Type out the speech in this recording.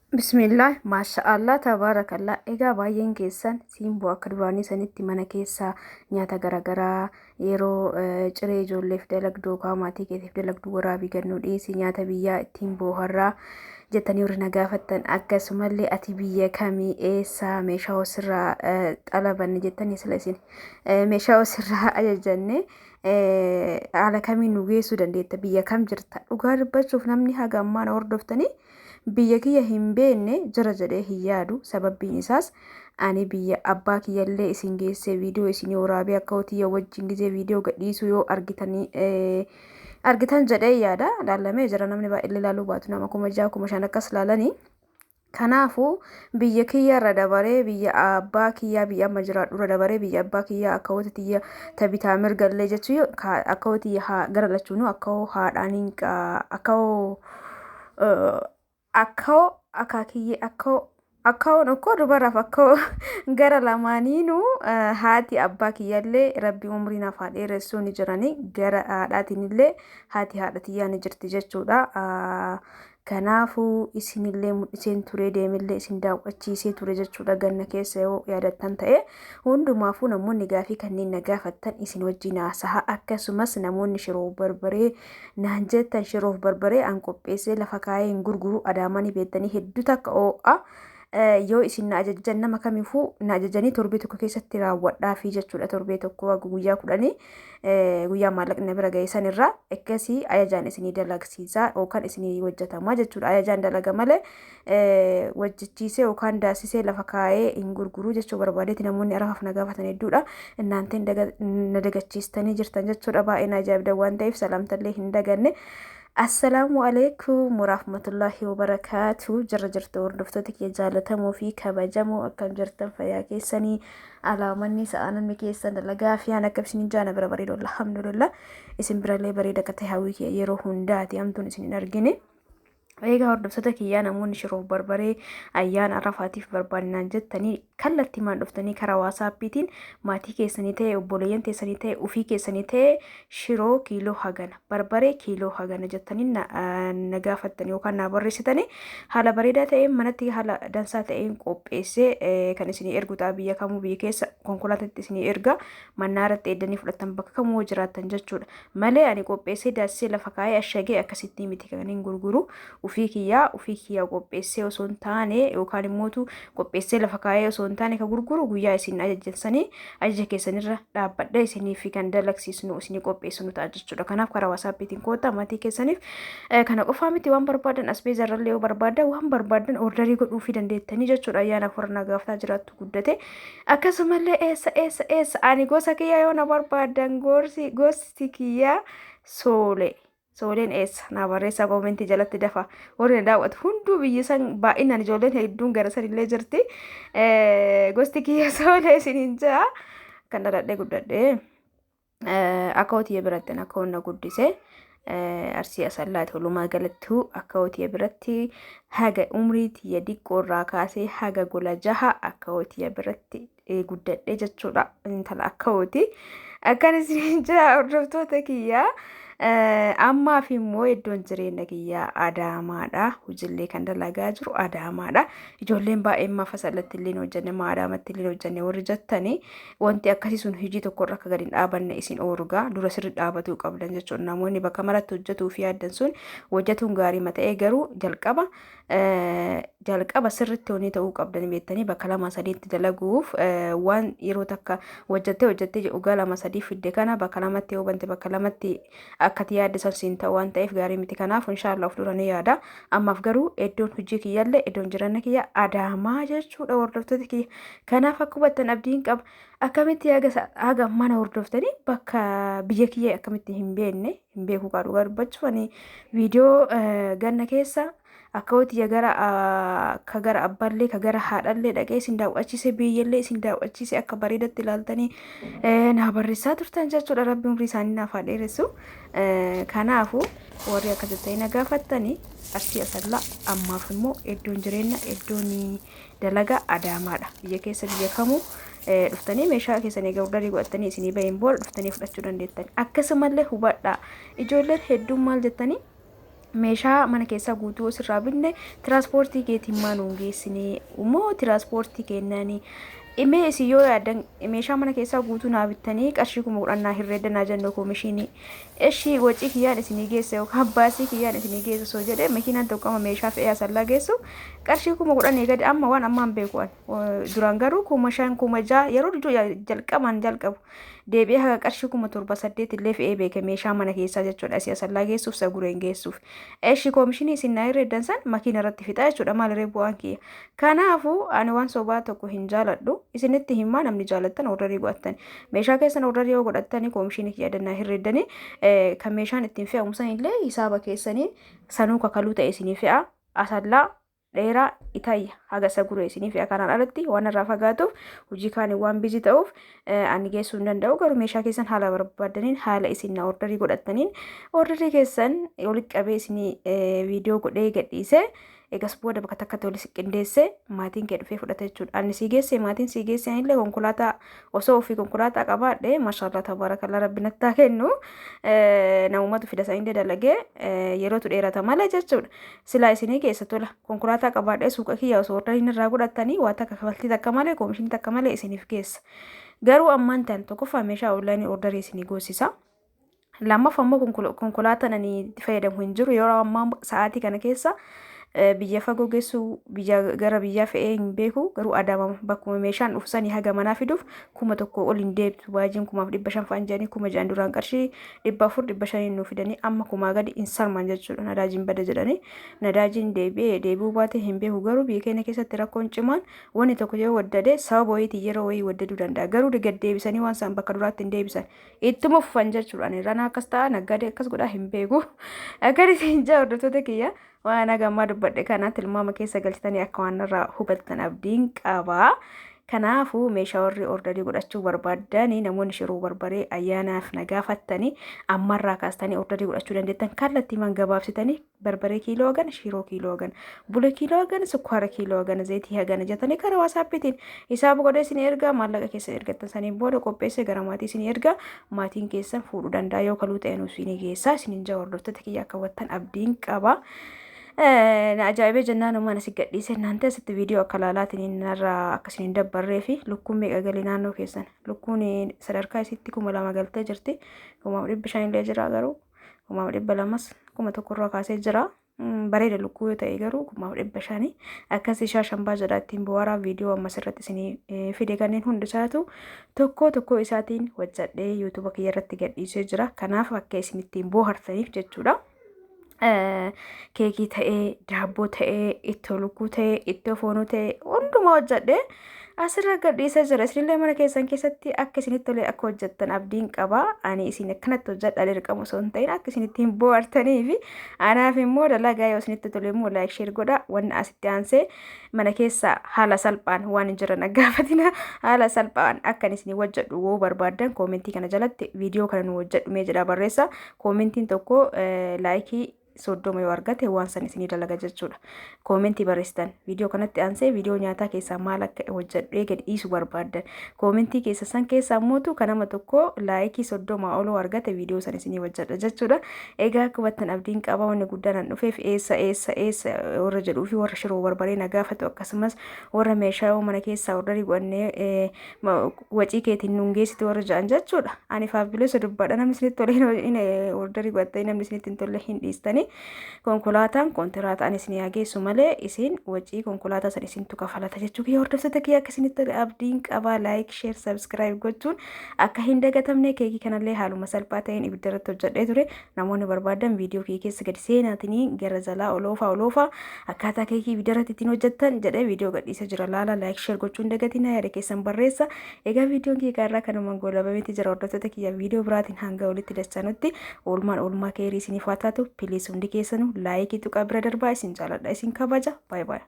Bismillah, maasha'Allah, tabaarakallah. Egaa baay'een keessan simboo akka duraanii sanitti mana keessaa nyaata garaagaraa yeroo ciree ijoolleef dalagduu yookaan maatii keetiif dalagduu waraabii gannuu dhiyeessii nyaata biyyaa ittiin booharraa jettanii warri na gaafattan akkasumallee ati biyya kamii eessaa meeshaa osirraa xalabanne jettanii sila isin meeshaa osirraa ajajanne haala kamiin nu geessuu dandeetta biyya kam jirta dhugaa dubbachuuf namni haga ammaa na hordoftanii biyya kiyya hin beekne jira jedhee hin yaadu sababbiin isaas ani biyya abbaa kiyyallee isin geessee viidiyoo isinii waraabee akka hotiyya wajjin gizee viidiyoo gadhiisuu yoo argitan jedhee yaada laallamee jira namni baay'ee ilaaluu baatu nama 6,500 akkas laalanii. Kanaafuu biyya kiyya irra dabaree biyya abbaa kiyyaa biyya amma jiraadhu irra dabaree biyya abbaa kiyyaa akka hotiyya tabitaa mirgallee jechuu akka hotiyya gara lachuunu akka haadhaaniin akka akkoo akaakiyye akkoon okkoo dubaraaf akkoo gara lamaaniinu haati abbaa kiyyallee rabbi umrii naaf haa dheeressuu ni jirani gara haadhaatiin haati haadhatiyyaa ni jirti jechuudha. Kanaafuu isinillee mul'iseen ture deemillee isin daawwachiisee ture jechuudha ganna keessa yoo yaadattan ta'e hundumaafuu namoonni gaafii kanneen na gaafattan isin wajjin haasa'a akkasumas namoonni shiroof barbaree naan jettan shiroof barbaree an qopheessee lafa kaayee hin gurguru adaamanii beektanii hedduu takka oo'a. Yoo isin na ajajjan nama kamiifuu na ajajanii torbee tokko keessatti raawwadhaafi jechuudha torbee tokko guyyaa 10 guyyaa maallaqni bira ga'e irraa akkasii ajajaan isinii dalagsiisaa yookaan isinii hojjetamaa jechuudha ajajaan dalaga malee wajjichiisee yookaan daasisee lafa kaayee hin gurguru jechuu barbaadeeti namoonni arafaaf na gaafatan hedduudha inaanteen na dagachiistanii jirtan jechuudha baay'ee na ajaa'ibda waan ta'eef salaamtallee hin daganne. Assalaamu alaikum warahmatullahi wabarakatuh. Jirra jirtu hordoftoota kiyya jaalatamuu fi kabajamoo akkam jirtan fayyaa keessanii alaamanni sa'aanan keessan dalagaa fi aan akka isin jaana bira bareedu alhamdulillah isin birallee bareeda akka ta'e hawwii kiyya yeroo hundaati amtuun isin hin argine. Egaa hordoftoota kiyyaa namoonni shiroof barbaree ayyaana arafaatiif barbaadnaan jettanii kallattii maan dhuftanii karaa waasaappiitiin maatii keessanii ta'e obboleeyyan teessanii ta'e ufii keessanii ta'e shiroo kiiloo hagana barbaree kiiloo hagana jettanii na gaafattanii yookaan na barreessitanii haala bareedaa ta'een manatti haala dansaa ta'een qopheessee kan isinii ergu ta'a biyya kamuu biyya keessa konkolaatatti isinii erga mannaaratti eeddanii fudhatan bakka kamuu jiraattan jechuudha malee ani qopheessee daasisee lafa kaayee ashagee akkasitti miti kan hin gurguru. Ufii kiyyaa qopheessee osoo hin taane yookaan immoo qopheessee lafa kaayee osoo hin taane ka gurguru guyyaa isin ajajjansanii ajaja keessanirra dhaabbadha isiniif kan dalagsiisnu isinii qopheessinu ta'a jechuudha. Kanaaf karaa waasaappiitiin koota maatii keessaniif kana qofaa miti waan barbaadan asbeezarrallee yoo barbaadan waan barbaadan ordarii godhuufii dandeettanii jechuudha. Ayyaana fornaa gaaftaa jiraattu guddate akkasumallee eessa ani gosa kiyyaa yoo na barbaadan gosti kiyyaa soolee. Sooleen eessa na barreessaa koomentii jalatti dafa warri na daawwatu hunduu biyyi san baay'inaan ijoolleen hedduun gara sanillee jirti gosti kiyya soolee isiniin jaa kan dhaladhee guddadhee akka hotiyya biratti akka honna guddise arsii asallaati walumaa galattuu akka hotiyya biratti haga umrii tiyya diqqoorraa kaasee haga gola jaha akka hotiyya biratti guddadhee jechuudha intala akka hoti akkan isiniin jaa hordoftoota kiyyaa. Ammaaf immoo iddoon jireenya kiyyaa Adaamaadha. Hojillee kan dalagaa jiru Adaamaadha. Ijoolleen baay'een mafasalatti illee hojjanne maadaamatti illee hojjanne warri jettanii wanti akkasii sun hojii tokkorra akka gadi hin dhaabanne isin oorugaa dura sirri dhaabatuu qabdan jechuudha. Namoonni bakka maratti hojjetuu fi yaaddan sun hojjetuun gaarii ta'ee garuu jalqaba sirritti hojii ta'uu qabdan beektanii bakka 2-3 dalaguuf waan yeroo takka hojjettee ugaa 2-3 fidde kana bakka 2tti yoo bante bakka 2tti akkati yaaddisan siin ta'u waan ta'eef gaarii miti kanaaf inshaallah of dura ni yaada ammaaf garuu iddoon hojii kiyyallee iddoon jireenya kiyya Adaamaa jechuudha hordoftoota kiyya kanaaf akka hubattan abdiin qaba akkamitti haga mana hordoftanii bakka biyya kiyya akkamitti hin beeku qabu dhugaa dubbachuuf viidiyoo ganna keessa akka hotiyya gara abbaallee ka gara haadhallee dhaqee isin daawwachiise biyyallee isin daawwachiise akka bareedatti ilaaltanii na barreessaa turtan jechuudha rabbi umrii isaanii naaf haa dheeressu. Kanaafuu warri akka jettanii na gaafattanii arsii asallaa ammaaf immoo iddoon jireenya iddoon dalagaa Adaamaadha. Biyya keessa biyya kamuu dhuftanii meeshaa keessanii gargarii godhatanii isinii bahin booda dhuftanii fudhachuu dandeettan. Akkasumallee hubadhaa ijoolleen hedduun maal jettanii meeshaa mana keessaa guutuu osirraa binne tiraanspoortii keetiin maanuun geessinee immoo tiraanspoortii kennanii imee isi yoo yaadan meeshaa mana keessaa guutuu naa bittanii qarshii 10,000 hirreeddanaa jennoo koomishinii eshi wacii kiyyaan isinii geesse yookaan baasii kiyyaan isinii geesse soo jedhe makiinaan tokkoma meeshaa fe'ee asallaa geessu qarshii 10,000 gadi amma waan ammaan beeku'an duraan garuu 5,000 6,000 yeroo jalqabu deebi'ee haga qarshii 7,800 illee fe'ee beeke meeshaa mana keessaa jechuudha asii asallaa geessuuf sagureen geessuuf eshi koomishinii isin naa hirreeddan san makiina irratti fixa jechuudha maaliree bu'aan kiyya kanaafuu ani waan sobaa tokko hin jaaladhu isinitti himaa namni jaalattan ordarii godhattan meeshaa keessan ordarii yoo godhattanii koomishinii kiyyadannaa hirreeddanii kan meeshaan ittiin fe'amu san illee hisaaba keessanii sanuu kakaluu ta'e isinii fe'a asallaa dheeraa itayya haga saguree isinii fe'a kanaan alatti waan irraa fagaatuuf hojii kaanii waan bizii ta'uuf ani geessuu hin danda'u garuu meeshaa keessan haala barbaadaniin haala isin ordarii godhattaniin ordarii keessan walitti qabee isinii viidiyoo godhee gadhiise egas booda bakka takkatti walitti qindeesse maatiin kee dhufee fudhata jechuudha. Ani sii geesse maatiin sii geesse illee konkolaataa osoo ofii konkolaataa qabaadhe maashaallah tabaarakallaa rabbi nattaa kennu namumatu fida isaanii dalagee yerootu dheerata malee jechuudha. Silaa isinii keessa tola konkolaataa qabaadhe suuqa kiyya osoo ordariin irraa godhattanii waa takka kafaltii takka malee koomishinii takka malee isiniif geessa. Garuu ammaan ta'an tokkoffaa meeshaa onlaayinii ordarii isinii goosisa. Lammaffaa immoo konkolaataan ani fayyadamu hin jiru yeroo ammaa sa'aatii kana keessa biyya fagoo geessu biyya gara biyya fe'ee hin beeku garuu adama bakkuma meeshaan dhufsanii haga manaa fiduuf 1,000 ol hin deebitu baajiin 500 fa'aan jedhanii 6,000 duraan qarshii 400 500 nu fidanii amma 1,000 gadi hin sarman jechuudha nadaajiin bada jedhanii nadaajiin deebi'uu baate hin beeku garuu biyya keenya keessatti rakkoon cimaan wanni tokko yoo waddade sababa wayiitii yeroo wayii waddaduu danda'a garuu gad deebisanii waan san bakka duraatti hin deebisan ittuma fufan jechuudha ranaa akkas ta'a naggaadee akkas godhaa hin beeku akkasitti hin jaa hordoftoota kiyya waan agammaa dubbadhe kana tilmaama keessa galchitanii akka waan irraa hubattan abdiin qaba. Kanaafuu meeshaa warri ordarii godhachuu barbaadanii namoonni shiroo barbaree ayyaanaaf nagaafattanii ammarraa kaastanii ordarii godhachuu dandeettan kallattii man gabaabsitanii barbaree kiiloo hagan shiroo kiiloo hagan bula kiiloo hagan sukkaara kiiloo hagan zayitii hagan jetanii karaa waasaappiitiin hisaaba godhee isin ergaa maallaqa keessa ergattan saniin booda qopheessee gara maatii isin ergaa maatiin keessan fuudhuu danda'a yoo kaluu ta'e nuuf isin geessaa isin jaa hordoftoota kiyya akka wattan abdiin qaba. Na ajaa'ibee jennaan uummanni si gadhiise naante asitti viidiyoo akka laalaatiin narraa akkasiin dabbarree fi lukkuun meeqa galii naannoo keessan lukkuun sadarkaa isitti 2,000 galtee jirti 500 illee jira garuu 200 1,000 irraa kaasee jira bareeda lukkuu yoo ta'e garuu 500 akkasii shaashambaa jedha ittiin bu'aaraa viidiyoo ammas irratti isin fide kanneen hundisaatu tokko isaatiin hojjadhee yuutuuba kiyya irratti gadhiisee jira kanaaf akka isin ittiin bohaartaniif jechuudha. Keekii ta'ee daabboo ta'ee ittoo lukkuu ta'ee ittoo foonuu ta'ee hundumaa hojjadhee asirra gadhiisa jira isinillee mana keessan keessatti akka isinitti tolee akka hojjettan abdiin qaba ani isin akkanatti hojjedha dirqama osoo hin ta'in akka isinitti hin bohaartanii fi anaaf immoo dalagaa yoo isinitti tolee immoo laayik sheer godha wanni asitti aansee mana keessa haala salphaan waan hin jiran gaafatina haala salphaan akka isin hojjedhu yoo barbaadan koomentii kana jalatti viidiyoo kana nu hojjedhu mee jedha barreessa koomentiin tokko laayikii soddoma yoo argate waan san isinii dalaga jechuudha. Koomentii barreessitan viidiyoo kanatti aansee viidiyoo nyaataa keessaa maal akka hojjedhee gad dhiisu barbaadan koomentii keessa san keessaa mootu kanama tokko laayikii 30 ol argate viidiyoo san isinii hojjedha jechuudha. Egaa akkubattan abdiin qaba wanni guddaan dhufeef eessa warra jedhuu fi warra shiroo barbaree nagaafatu akkasumas warra meeshaa mana keessaa ordarii godhannee wacii keetiin nungeessitu warra ja'an jechuudha. Ani faabileessa dubbaadha namni isinitti tolee ordarii godhattanii namni isinitti hin tolle hin dhiistanii konkolaataan kontiraataan isin yageessu malee isin wacii konkolaataa san isintu kafalata jechuudha. Hordoftoota kiyya akka isinitti abdiin qaba laayik sheer sabskiraayib gochuun akka hin dagatamne keekii kanallee haaluma salphaa ta'een ibidda irratti hojjedhee ture namoonni barbaadan viidiyoo kee keessa gadi seenaatiin gara jalaa oloofaa akkaataa keekii ibidda irratti ittiin hojjettan jedhee viidiyoo gadhiisa jira laala laayik sheer gochuun dagatina yaada keessan barreessa. Egaa viidiyoon kee irraa kanumaan goolabameeti jira hordoftoota kiyya viidiyoo biraatiin hanga walitti dachanutti oolmaa keerii isiniif haa taatu piliis hundi keessanuu laayikii tuqaa bira darbaa isin jaaladha isin kabaja baay'ee.